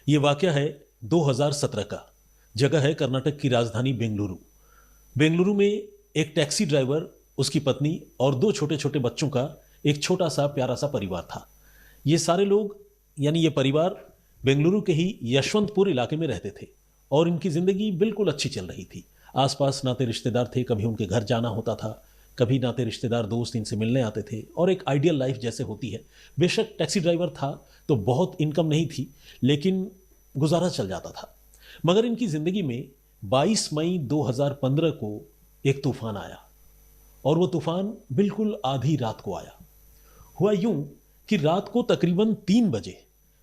ये वाकया है 2017 का। जगह है कर्नाटक की राजधानी बेंगलुरु। बेंगलुरु में एक टैक्सी ड्राइवर, उसकी पत्नी और दो छोटे छोटे बच्चों का एक छोटा सा प्यारा सा परिवार था। ये सारे लोग यानी ये परिवार बेंगलुरु के ही यशवंतपुर इलाके में रहते थे और इनकी ज़िंदगी बिल्कुल अच्छी चल रही थी। आसपास नाते रिश्तेदार थे, कभी उनके घर जाना होता था, कभी नाते रिश्तेदार दोस्त इनसे मिलने आते थे और एक आइडियल लाइफ जैसे होती है। बेशक टैक्सी ड्राइवर था तो बहुत इनकम नहीं थी, लेकिन गुजारा चल जाता था। मगर इनकी ज़िंदगी में 22 मई 2015 को एक तूफान आया और वो तूफान बिल्कुल आधी रात को आया। हुआ यूं कि रात को तकरीबन 3 बजे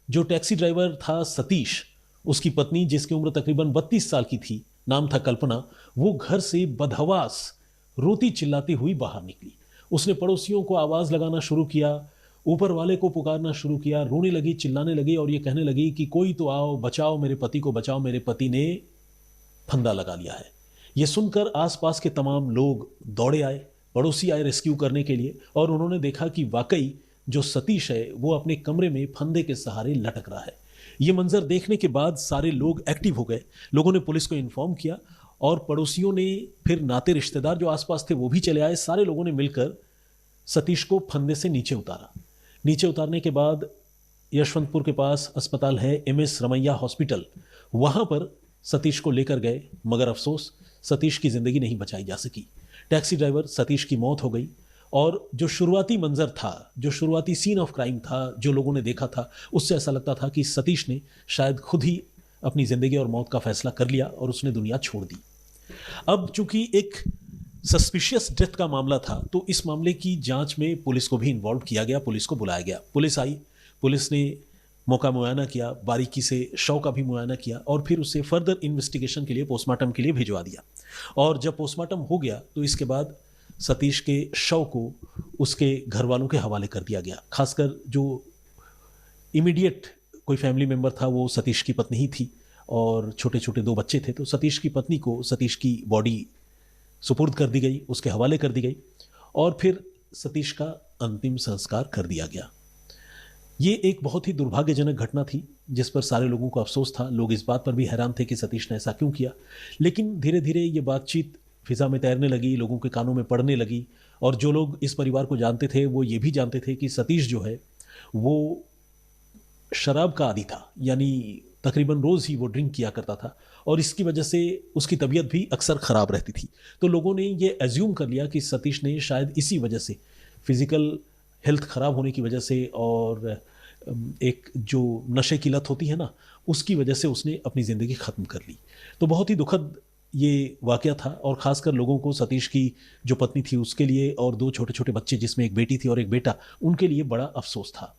जो टैक्सी ड्राइवर था सतीश, उसकी पत्नी जिसकी उम्र तकरीबन 32 साल की थी, नाम था कल्पना, वो घर से बदहवास रोती चिल्लाती हुई बाहर निकली। उसने पड़ोसियों को आवाज़ लगाना शुरू किया, ऊपर वाले को पुकारना शुरू किया, रोने लगी, चिल्लाने लगी और ये कहने लगी कि कोई तो आओ, बचाओ मेरे पति को, बचाओ, मेरे पति ने फंदा लगा लिया है। ये सुनकर आसपास के तमाम लोग दौड़े आए, पड़ोसी आए रेस्क्यू करने के लिए और उन्होंने देखा कि वाकई जो सतीश है वो अपने कमरे में फंदे के सहारे लटक रहा है। ये मंजर देखने के बाद सारे लोग एक्टिव हो गए। लोगों ने पुलिस को इन्फॉर्म किया और पड़ोसियों ने, फिर नाते रिश्तेदार जो आसपास थे वो भी चले आए। सारे लोगों ने मिलकर सतीश को फंदे से नीचे उतारा। नीचे उतारने के बाद यशवंतपुर के पास अस्पताल है MS रमैया हॉस्पिटल, वहाँ पर सतीश को लेकर गए, मगर अफसोस सतीश की ज़िंदगी नहीं बचाई जा सकी। टैक्सी ड्राइवर सतीश की मौत हो गई और जो शुरुआती मंजर था, जो शुरुआती सीन ऑफ क्राइम था, जो लोगों ने देखा था, उससे ऐसा लगता था कि सतीश ने शायद खुद ही अपनी ज़िंदगी और मौत का फैसला कर लिया और उसने दुनिया छोड़ दी। अब चूंकि एक सस्पिशियस डेथ का मामला था तो इस मामले की जांच में पुलिस को भी इन्वॉल्व किया गया, पुलिस को बुलाया गया। पुलिस आई, पुलिस ने मौका मुआयना किया, बारीकी से शव का भी मुआयना किया और फिर उसे फर्दर इन्वेस्टिगेशन के लिए, पोस्टमार्टम के लिए भिजवा दिया। और जब पोस्टमार्टम हो गया तो इसके बाद सतीश के शव को उसके घर वालों के हवाले कर दिया गया। खासकर जो इमीडिएट कोई फैमिली मेम्बर था वो सतीश की पत्नी ही थी और छोटे छोटे 2 बच्चे थे, तो सतीश की पत्नी को सतीश की बॉडी सुपुर्द कर दी गई, उसके हवाले कर दी गई और फिर सतीश का अंतिम संस्कार कर दिया गया। ये एक बहुत ही दुर्भाग्यजनक घटना थी जिस पर सारे लोगों को अफसोस था। लोग इस बात पर भी हैरान थे कि सतीश ने ऐसा क्यों किया, लेकिन धीरे धीरे ये बातचीत फिजा में तैरने लगी, लोगों के कानों में पड़ने लगी और जो लोग इस परिवार को जानते थे वो ये भी जानते थे कि सतीश जो है वो शराब का आदी था, यानी तकरीबन रोज़ ही वो ड्रिंक किया करता था और इसकी वजह से उसकी तबीयत भी अक्सर ख़राब रहती थी। तो लोगों ने ये एज्यूम कर लिया कि सतीश ने शायद इसी वजह से, फिज़िकल हेल्थ ख़राब होने की वजह से और एक जो नशे की लत होती है ना, उसकी वजह से उसने अपनी ज़िंदगी ख़त्म कर ली। तो बहुत ही दुखद ये वाक़या था और ख़ासकर लोगों को सतीश की जो पत्नी थी उसके लिए और 2 छोटे छोटे बच्चे जिसमें एक बेटी थी और एक बेटा, उनके लिए बड़ा अफसोस था।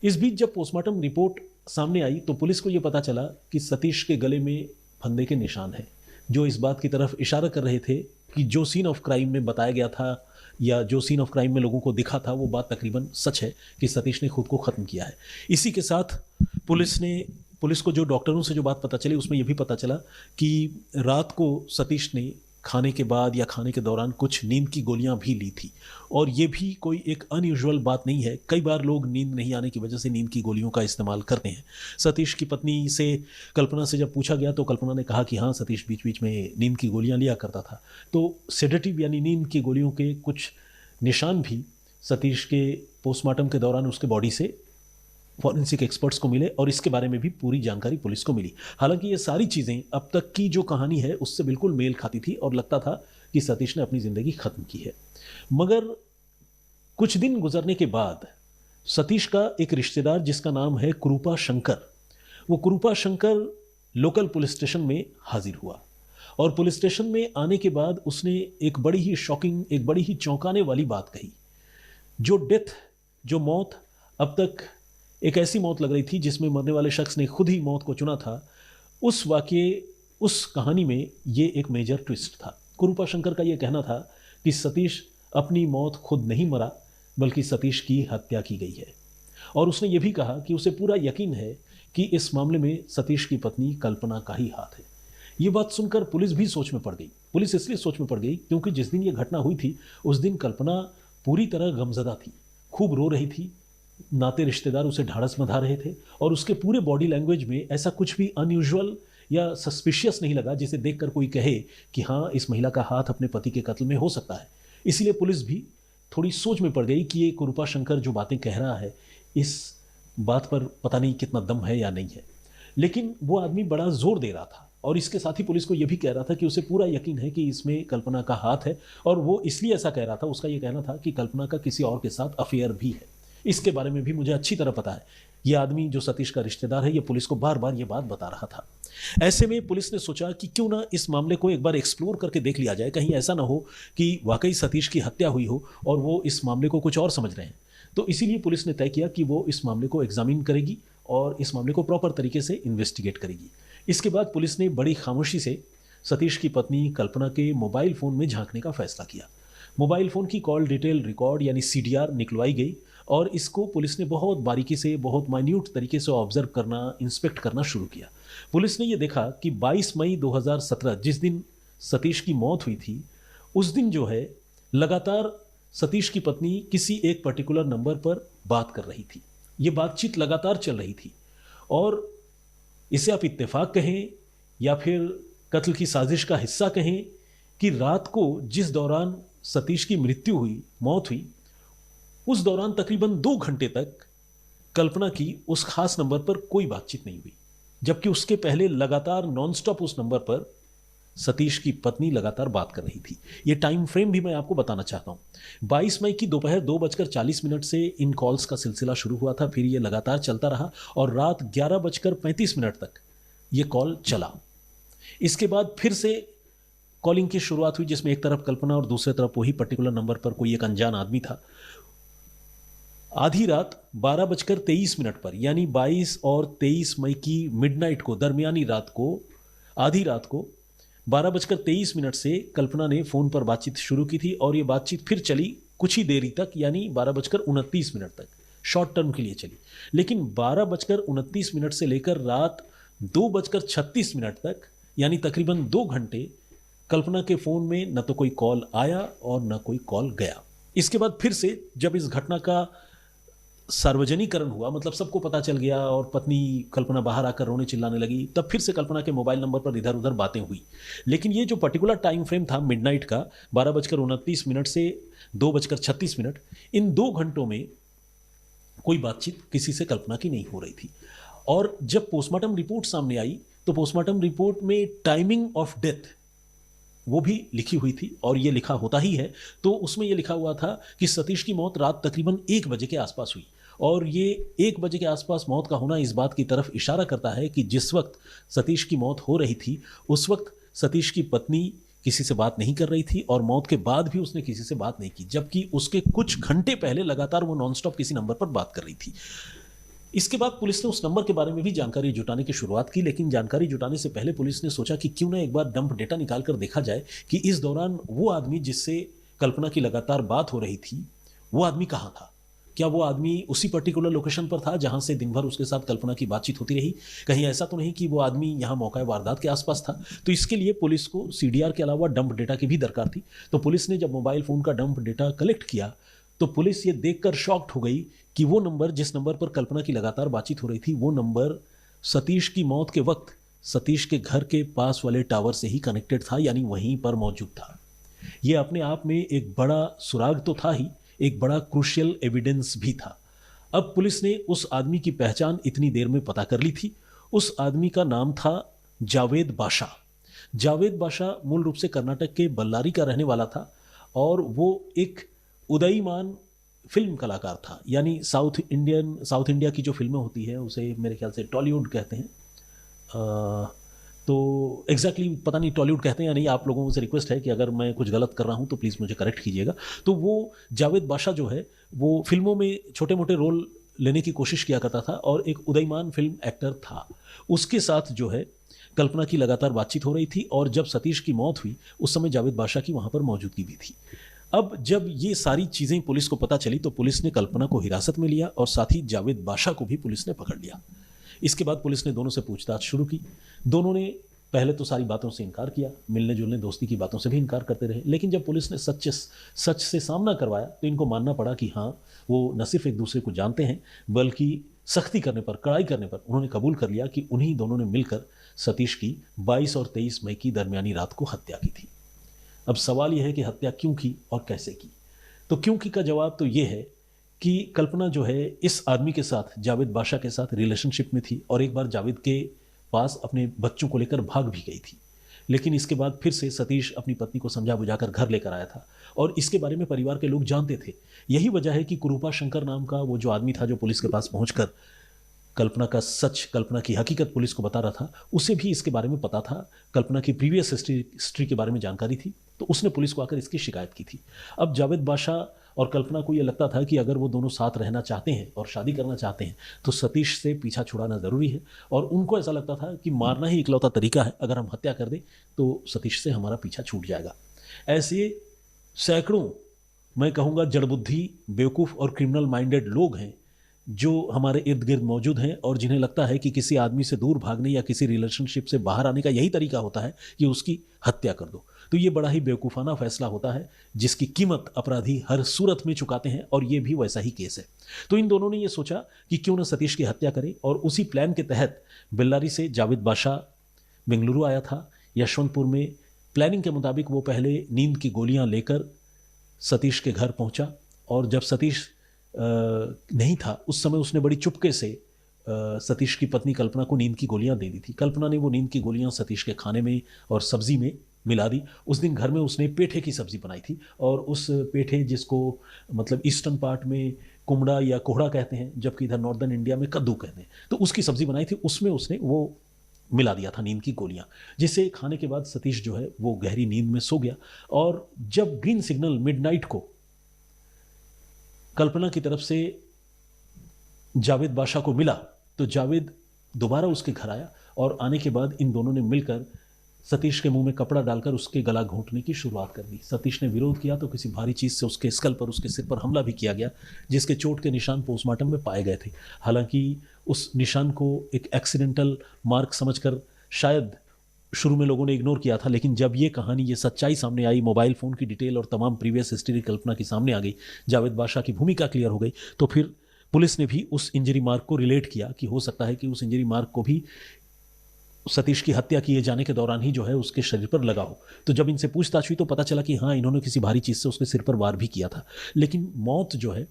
इस बीच जब पोस्टमार्टम रिपोर्ट सामने आई तो पुलिस को यह पता चला कि सतीश के गले में फंदे के निशान हैं, जो इस बात की तरफ इशारा कर रहे थे कि जो सीन ऑफ क्राइम में बताया गया था या जो सीन ऑफ क्राइम में लोगों को दिखा था वो बात तकरीबन सच है कि सतीश ने खुद को ख़त्म किया है। इसी के साथ पुलिस को जो डॉक्टरों से जो बात पता चली उसमें यह भी पता चला कि रात को सतीश ने खाने के बाद या खाने के दौरान कुछ नींद की गोलियां भी ली थी और ये भी कोई एक अनयूजुअल बात नहीं है। कई बार लोग नींद नहीं आने की वजह से नींद की गोलियों का इस्तेमाल करते हैं। सतीश की पत्नी से, कल्पना से जब पूछा गया तो कल्पना ने कहा कि हाँ, सतीश बीच बीच में नींद की गोलियां लिया करता था। तो सेडेटिव यानी नींद की गोलियों के कुछ निशान भी सतीश के पोस्टमार्टम के दौरान उसके बॉडी से फॉरेंसिक एक्सपर्ट्स को मिले और इसके बारे में भी पूरी जानकारी पुलिस को मिली। हालांकि ये सारी चीज़ें अब तक की जो कहानी है उससे बिल्कुल मेल खाती थी और लगता था कि सतीश ने अपनी ज़िंदगी ख़त्म की है। मगर कुछ दिन गुजरने के बाद सतीश का एक रिश्तेदार जिसका नाम है कृपा शंकर, वो कृपा शंकर लोकल पुलिस स्टेशन में हाजिर हुआ और पुलिस स्टेशन में आने के बाद उसने एक बड़ी ही शॉकिंग, एक बड़ी ही चौंकाने वाली बात कही। जो डेथ, जो मौत अब तक एक ऐसी मौत लग रही थी जिसमें मरने वाले शख्स ने खुद ही मौत को चुना था, उस वाक़ये, उस कहानी में ये एक मेजर ट्विस्ट था। कृपा शंकर का ये कहना था कि सतीश अपनी मौत खुद नहीं मरा बल्कि सतीश की हत्या की गई है और उसने ये भी कहा कि उसे पूरा यकीन है कि इस मामले में सतीश की पत्नी कल्पना का ही हाथ है। ये बात सुनकर पुलिस भी सोच में पड़ गई। पुलिस इसलिए सोच में पड़ गई क्योंकि जिस दिन ये घटना हुई थी उस दिन कल्पना पूरी तरह गमज़दा थी, खूब रो रही थी, नाते रिश्तेदार उसे ढाढ़स बंधा रहे थे और उसके पूरे बॉडी लैंग्वेज में ऐसा कुछ भी अनयूजुअल या सस्पिशियस नहीं लगा जिसे देखकर कोई कहे कि हाँ, इस महिला का हाथ अपने पति के कत्ल में हो सकता है। इसीलिए पुलिस भी थोड़ी सोच में पड़ गई कि ये कुरूपा शंकर जो बातें कह रहा है, इस बात पर पता नहीं कितना दम है या नहीं है। लेकिन वो आदमी बड़ा जोर दे रहा था और इसके साथ ही पुलिस को यह भी कह रहा था कि उसे पूरा यकीन है कि इसमें कल्पना का हाथ है, और वो इसलिए ऐसा कह रहा था, उसका ये कहना था कि कल्पना का किसी और के साथ अफेयर भी है। इसके बारे में भी मुझे अच्छी तरह पता है। ये आदमी जो सतीश का रिश्तेदार है, ये पुलिस को बार बार ये बात बता रहा था। ऐसे में पुलिस ने सोचा कि क्यों ना इस मामले को एक बार एक्सप्लोर करके देख लिया जाए, कहीं ऐसा ना हो कि वाकई सतीश की हत्या हुई हो और वो इस मामले को कुछ और समझ रहे हैं। तो इसीलिए पुलिस ने तय किया कि वो इस मामले को एग्जामिन करेगी और इस मामले को प्रॉपर तरीके से इन्वेस्टिगेट करेगी। इसके बाद पुलिस ने बड़ी खामोशी से सतीश की पत्नी कल्पना के मोबाइल फ़ोन में झांकने का फैसला किया। मोबाइल फ़ोन की कॉल डिटेल रिकॉर्ड यानी सीडीआर निकलवाई गई और इसको पुलिस ने बहुत बारीकी से, बहुत माइन्यूट तरीके से ऑब्जर्व करना, इंस्पेक्ट करना शुरू किया। पुलिस ने ये देखा कि 22 मई 2017 जिस दिन सतीश की मौत हुई थी, उस दिन जो है लगातार सतीश की पत्नी किसी एक पर्टिकुलर नंबर पर बात कर रही थी। ये बातचीत लगातार चल रही थी और इसे आप इत्तेफाक कहें या फिर कत्ल की साजिश का हिस्सा कहें कि रात को जिस दौरान सतीश की मृत्यु हुई, मौत हुई, उस दौरान तकरीबन 2 घंटे तक कल्पना की उस खास नंबर पर कोई बातचीत नहीं हुई, जबकि उसके पहले लगातार नॉनस्टॉप उस नंबर पर सतीश की पत्नी लगातार बात कर रही थी। ये टाइम फ्रेम भी मैं आपको बताना चाहता हूं। 22 मई की दोपहर 2:40 से इन कॉल्स का सिलसिला शुरू हुआ था, फिर ये लगातार चलता रहा और रात 11:35 तक ये कॉल चला। इसके बाद फिर से कॉलिंग की शुरुआत हुई, जिसमें एक तरफ कल्पना और दूसरी तरफ वही पर्टिकुलर नंबर पर कोई एक अनजान आदमी था। आधी रात 12:23 पर यानी 22 और 23 मई की मिडनाइट को, दरमियानी रात को, आधी रात को 12:23 से कल्पना ने फ़ोन पर बातचीत शुरू की थी और ये बातचीत फिर चली कुछ ही देरी तक, यानी 12:29 तक, शॉर्ट टर्म के लिए चली। लेकिन 12:29 से लेकर रात 2:36 तक, यानी तकरीबन 2 घंटे कल्पना के फ़ोन में न तो कोई कॉल आया और न कोई कॉल गया। इसके बाद फिर से जब इस घटना का सार्वजनिकरण हुआ, मतलब सबको पता चल गया और पत्नी कल्पना बाहर आकर रोने चिल्लाने लगी, तब फिर से कल्पना के मोबाइल नंबर पर इधर उधर बातें हुई। लेकिन ये जो पर्टिकुलर टाइम फ्रेम था मिडनाइट का, 12:29 से 2:36, इन 2 घंटों में कोई बातचीत किसी से कल्पना की नहीं हो रही थी। और जब पोस्टमार्टम रिपोर्ट सामने आई तो पोस्टमार्टम रिपोर्ट में टाइमिंग ऑफ डेथ वो भी लिखी हुई थी, और ये लिखा होता ही है। तो उसमें ये लिखा हुआ था कि सतीश की मौत रात तकरीबन 1 बजे के आसपास हुई, और ये 1 बजे के आसपास मौत का होना इस बात की तरफ इशारा करता है कि जिस वक्त सतीश की मौत हो रही थी उस वक्त सतीश की पत्नी किसी से बात नहीं कर रही थी और मौत के बाद भी उसने किसी से बात नहीं की, जबकि उसके कुछ घंटे पहले लगातार वो नॉनस्टॉप किसी नंबर पर बात कर रही थी। इसके बाद पुलिस ने उस नंबर के बारे में भी जानकारी जुटाने की शुरुआत की, लेकिन जानकारी जुटाने से पहले पुलिस ने सोचा कि क्यों ना एक बार डंप डेटा निकाल कर देखा जाए कि इस दौरान वो आदमी जिससे कल्पना की लगातार बात हो रही थी, वो आदमी कहाँ था। क्या वो आदमी उसी पर्टिकुलर लोकेशन पर था जहां से दिन भर उसके साथ कल्पना की बातचीत होती रही? कहीं ऐसा तो नहीं कि वो आदमी यहाँ मौका वारदात के आसपास था? तो इसके लिए पुलिस को सीडीआर के अलावा डंप डेटा की भी दरकार थी। तो पुलिस ने जब मोबाइल फ़ोन का डंप डेटा कलेक्ट किया तो पुलिस ये देखकर शॉक्ड हो गई कि वो नंबर जिस नंबर पर कल्पना की लगातार बातचीत हो रही थी, वो नंबर सतीश की मौत के वक्त सतीश के घर के पास वाले टावर से ही कनेक्टेड था, यानी वहीं पर मौजूद था। ये अपने आप में एक बड़ा सुराग तो था ही, एक बड़ा क्रूशियल एविडेंस भी था। अब पुलिस ने उस आदमी की पहचान इतनी देर में पता कर ली थी। उस आदमी का नाम था जावेद बाशा। जावेद बाशा मूल रूप से कर्नाटक के बल्लारी का रहने वाला था और वो एक उदयीमान फिल्म कलाकार था, यानी साउथ इंडिया की जो फिल्में होती हैं उसे मेरे ख्याल से टॉलीवुड कहते हैं। तो एग्जैक्टली पता नहीं टॉलीवुड कहते हैं या नहीं, आप लोगों से रिक्वेस्ट है कि अगर मैं कुछ गलत कर रहा हूं तो प्लीज़ मुझे करेक्ट कीजिएगा। तो वो जावेद बाशा जो है वो फिल्मों में छोटे मोटे रोल लेने की कोशिश किया करता था और एक उदयीमान फिल्म एक्टर था। उसके साथ जो है कल्पना की लगातार बातचीत हो रही थी और जब सतीश की मौत हुई उस समय जावेद बाशा की वहाँ पर मौजूदगी भी थी। अब जब ये सारी चीज़ें पुलिस को पता चली तो पुलिस ने कल्पना को हिरासत में लिया और साथ ही जावेद बाशा को भी पुलिस ने पकड़ लिया। इसके बाद पुलिस ने दोनों से पूछताछ शुरू की। दोनों ने पहले तो सारी बातों से इनकार किया, मिलने जुलने दोस्ती की बातों से भी इनकार करते रहे, लेकिन जब पुलिस ने सच से सामना करवाया तो इनको मानना पड़ा कि हाँ, वो न सिर्फ एक दूसरे को जानते हैं बल्कि सख्ती करने पर, कड़ाई करने पर उन्होंने कबूल कर लिया कि उन्हीं दोनों ने मिलकर सतीश की 22 और 23 मई की दरमियानी रात को हत्या की थी। अब सवाल यह है कि हत्या क्यों की और कैसे की। तो क्यों की का जवाब तो ये है कि कल्पना जो है इस आदमी के साथ, जावेद बादशाह के साथ रिलेशनशिप में थी और एक बार जावेद के पास अपने बच्चों को लेकर भाग भी गई थी। लेकिन इसके बाद फिर से सतीश अपनी पत्नी को समझा बुझाकर घर लेकर आया था और इसके बारे में परिवार के लोग जानते थे। यही वजह है कि कुरूपा शंकर नाम का वो जो आदमी था जो पुलिस के पास पहुंचकर कल्पना का सच, कल्पना की हकीकत पुलिस को बता रहा था, उसे भी इसके बारे में पता था, कल्पना की प्रीवियस हिस्ट्री के बारे में जानकारी थी, तो उसने पुलिस को आकर इसकी शिकायत की थी। अब जावेद बादशाह और कल्पना को यह लगता था कि अगर वो दोनों साथ रहना चाहते हैं और शादी करना चाहते हैं तो सतीश से पीछा छुड़ाना ज़रूरी है, और उनको ऐसा लगता था कि मारना ही इकलौता तरीका है, अगर हम हत्या कर दें तो सतीश से हमारा पीछा छूट जाएगा। ऐसे सैकड़ों, मैं कहूँगा जड़बुद्धि, बेवकूफ़ और क्रिमिनल माइंडेड लोग हैं जो हमारे इर्द गिर्द मौजूद हैं और जिन्हें लगता है कि किसी आदमी से दूर भागने या किसी रिलेशनशिप से बाहर आने का यही तरीका होता है कि उसकी हत्या कर दो। तो ये बड़ा ही बेवकूफ़ाना फैसला होता है जिसकी कीमत अपराधी हर सूरत में चुकाते हैं, और ये भी वैसा ही केस है। तो इन दोनों ने ये सोचा कि क्यों न सतीश की हत्या करें, और उसी प्लान के तहत बेल्लारी से जावेद बादशाह बेंगलुरु आया था। यशवंतपुर में प्लानिंग के मुताबिक वो पहले नींद की गोलियां लेकर सतीश के घर पहुंचा, और जब सतीश नहीं था उस समय उसने बड़ी चुपके से सतीश की पत्नी कल्पना को नींद की गोलियां दे दी थी। कल्पना ने वो नींद की गोलियां सतीश के खाने में और सब्जी में मिला दी। उस दिन घर में उसने पेठे की सब्जी बनाई थी, और उस पेठे, जिसको मतलब ईस्टर्न पार्ट में कुमड़ा या कोहड़ा कहते हैं जबकि इधर नॉर्दर्न इंडिया में कद्दू कहते हैं, तो उसकी सब्जी बनाई थी, उसमें उसने वो मिला दिया था नींद की गोलियां, जिसे खाने के बाद सतीश जो है वो गहरी नींद में सो गया। और जब ग्रीन सिग्नल मिडनाइट को कल्पना की तरफ से जावेद बादशाह को मिला तो जावेद दोबारा उसके घर आया, और आने के बाद इन दोनों ने मिलकर सतीश के मुंह में कपड़ा डालकर उसके गला घोंटने की शुरुआत कर दी। सतीश ने विरोध किया तो किसी भारी चीज़ से उसके स्कल पर, उसके सिर पर हमला भी किया गया, जिसके चोट के निशान पोस्टमार्टम में पाए गए थे। हालांकि उस निशान को एक एक्सीडेंटल मार्क समझकर शायद शुरू में लोगों ने इग्नोर किया था, लेकिन जब ये कहानी, ये सच्चाई सामने आई, मोबाइल फ़ोन की डिटेल और तमाम प्रीवियस हिस्ट्री कल्पना की सामने आ गई, जावेद बादशाह की भूमिका क्लियर हो गई, तो फिर पुलिस ने भी उस इंजरी मार्क को रिलेट किया कि हो सकता है कि उस इंजरी मार्क को भी सतीश की हत्या किए जाने के दौरान ही जो है उसके शरीर पर लगा हो। तो जब इनसे पूछताछ हुई तो पता चला कि हाँ, इन्होंने किसी भारी चीज़ से उसके सिर पर वार भी किया था, लेकिन मौत जो है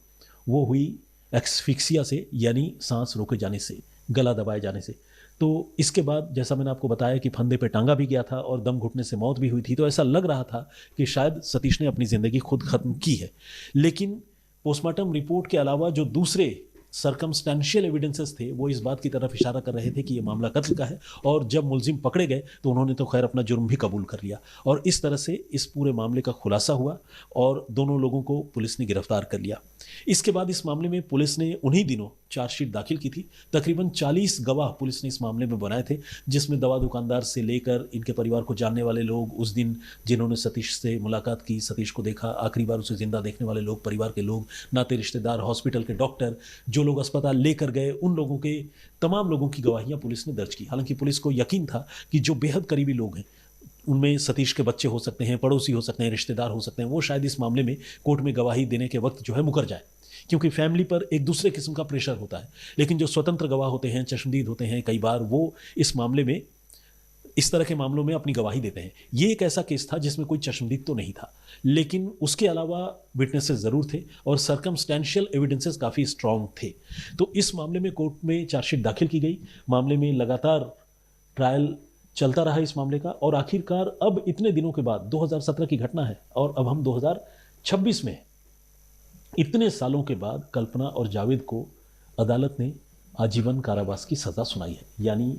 वो हुई एक्सफिक्सिया से, यानी सांस रोके जाने से, गला दबाए जाने से। तो इसके बाद जैसा मैंने आपको बताया कि फंदे पे टांगा भी गया था और दम घुटने से मौत भी हुई थी, तो ऐसा लग रहा था कि शायद सतीश ने अपनी ज़िंदगी खुद खत्म की है। लेकिन पोस्टमार्टम रिपोर्ट के अलावा जो दूसरे सर्कमस्टेंशियल एविडेंसेस थे वो इस बात की तरफ इशारा कर रहे थे कि ये मामला कत्ल का है, और जब मुलजिम पकड़े गए तो उन्होंने तो खैर अपना जुर्म भी कबूल कर लिया, और इस तरह से इस पूरे मामले का खुलासा हुआ और दोनों लोगों को पुलिस ने गिरफ्तार कर लिया। इसके बाद इस मामले में पुलिस ने उन्हीं दिनों चार्जशीट दाखिल की थी। तकरीबन 40 गवाह पुलिस ने इस मामले में बनाए थे, जिसमें दवा दुकानदार से लेकर इनके परिवार को जानने वाले लोग, उस दिन जिन्होंने सतीश से मुलाकात की, सतीश को देखा, आखिरी बार उसे जिंदा देखने वाले लोग, परिवार के लोग, नाते रिश्तेदार, हॉस्पिटल के डॉक्टर, जो लोग अस्पताल लेकर गए, उन लोगों के, तमाम लोगों की गवाहियां पुलिस ने दर्ज की। हालांकि पुलिस को यकीन था कि जो बेहद करीबी लोग हैं, उनमें सतीश के बच्चे हो सकते हैं, पड़ोसी हो सकते हैं, रिश्तेदार हो सकते हैं, वो शायद इस मामले में कोर्ट में गवाही देने के वक्त जो है मुकर जाए, क्योंकि फैमिली पर एक दूसरे किस्म का प्रेशर होता है। लेकिन जो स्वतंत्र गवाह होते हैं, चश्मदीद होते हैं, कई बार वो इस मामले में, इस तरह के मामलों में अपनी गवाही देते हैं। ये एक ऐसा केस था जिसमें कोई चश्मदीद तो नहीं था, लेकिन उसके अलावा विटनेसेस ज़रूर थे और सर्कमस्टेंशियल एविडेंसेस काफ़ी स्ट्रांग थे। तो इस मामले में कोर्ट में चार्जशीट दाखिल की गई। मामले में लगातार ट्रायल चलता रहा इस मामले का, और आखिरकार अब इतने दिनों के बाद, 2017 की घटना है और अब हम 2026 में, इतने सालों के बाद कल्पना और जावेद को अदालत ने आजीवन कारावास की सज़ा सुनाई है, यानी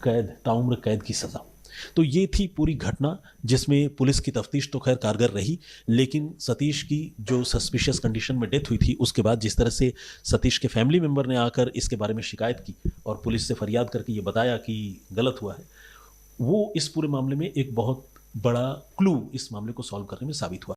कैद, ताउम्र कैद की सज़ा। तो ये थी पूरी घटना, जिसमें पुलिस की तफ्तीश तो खैर कारगर रही, लेकिन सतीश की जो सस्पिशियस कंडीशन में डेथ हुई थी, उसके बाद जिस तरह से सतीश के फैमिली मेम्बर ने आकर इसके बारे में शिकायत की और पुलिस से फरियाद करके ये बताया कि गलत हुआ है, वो इस पूरे मामले में एक बहुत बड़ा क्लू इस मामले को सॉल्व करने में साबित हुआ।